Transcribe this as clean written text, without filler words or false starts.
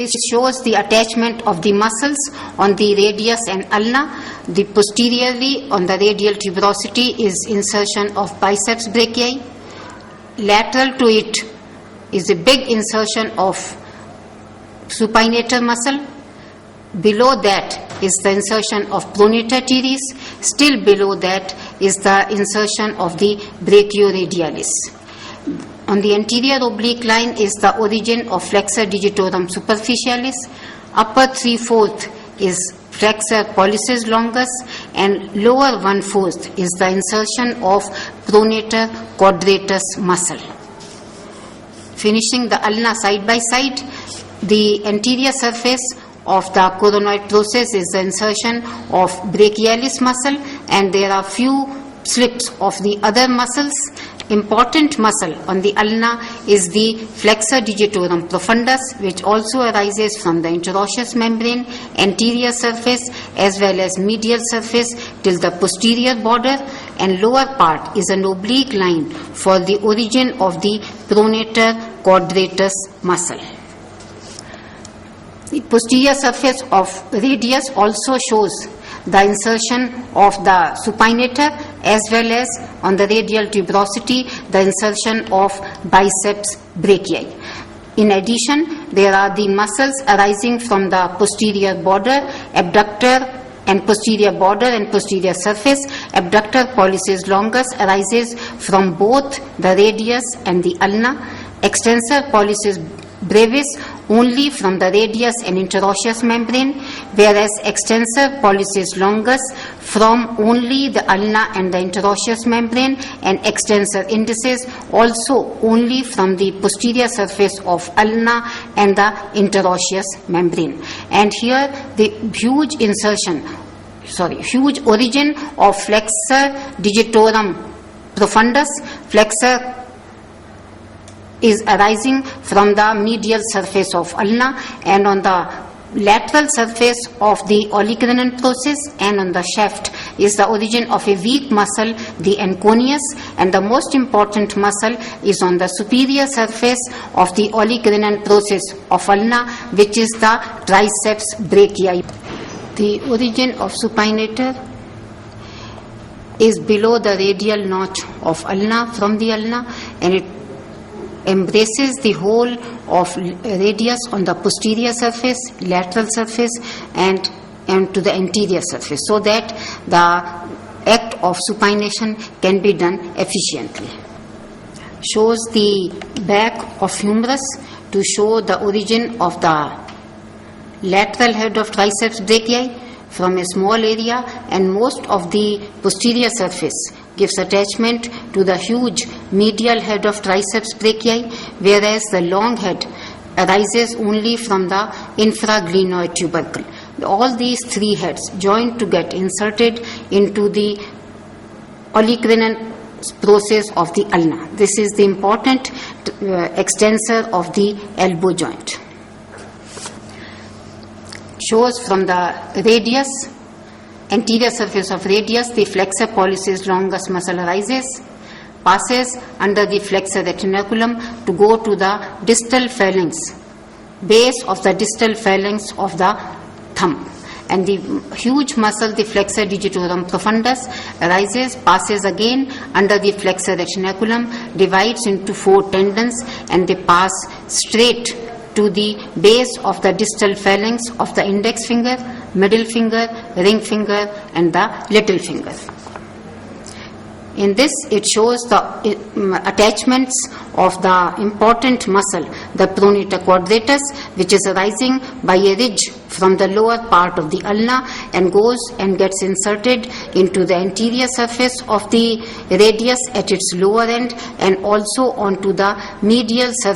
This shows the attachment of the muscles on the radius and ulna. The posteriorly on the radial tuberosity is insertion of biceps brachii. Lateral to it is a big insertion of supinator muscle. Below that is the insertion of pronator teres. Still below that is the insertion of the brachioradialis. On the anterior oblique line is the origin of flexor digitorum superficialis. Upper 3/4 is flexor pollicis longus, and lower 1/4 is the insertion of pronator quadratus muscle. Finishing the ulna side by side, the anterior surface of the coronoid process is the insertion of brachialis muscle, and there are few slips of the other muscles. Important muscle on the ulna is the flexor digitorum profundus, which also arises from the interosseous membrane, anterior surface as well as medial surface till the posterior border, and lower part is an oblique line for the origin of the pronator quadratus muscle. The posterior surface of radius also shows the insertion of the supinator as well as on the radial tuberosity the insertion of biceps brachii. In addition, there are the muscles arising from the posterior border, abductor and posterior border and posterior surface. Abductor pollicis longus arises from both the radius and the ulna. Extensor pollicis brevis only from the radius and interosseous membrane, whereas extensor pollicis longus from only the ulna and the interosseous membrane, and extensor indicis also only from the posterior surface of ulna and the interosseous membrane. And here the huge origin of flexor digitorum profundus, flexor is arising from the medial surface of ulna, and on the lateral surface of the olecranon process and on the shaft is the origin of a weak muscle, the anconeus, and the most important muscle is on the superior surface of the olecranon process of ulna, which is the triceps brachii. The origin of supinator is below the radial notch of ulna, from the ulna, and it embraces the whole of radius on the posterior surface, lateral surface, and to the anterior surface, so that the act of supination can be done efficiently. Shows the back of humerus to show the origin of the lateral head of triceps brachii from a small area, and most of the posterior surface gives attachment to the huge medial head of triceps brachii, whereas the long head arises only from the infraglenoid tubercle. All these three heads join to get inserted into the olecranon process of the ulna. This is the important extensor of the elbow joint. Shows from the radius, anterior surface of radius, the flexor pollicis longus muscle arises, passes under the flexor retinaculum to go to the distal phalanx, base of the distal phalanx of the thumb. And the huge muscle, the flexor digitorum profundus, arises, passes again under the flexor retinaculum, divides into 4 tendons, and they pass straight to the base of the distal phalanx of the index finger, middle finger, ring finger, and the little finger. In this, it shows the attachments of the important muscle, the pronator quadratus, which is arising by a ridge from the lower part of the ulna and goes and gets inserted into the anterior surface of the radius at its lower end, and also onto the medial surface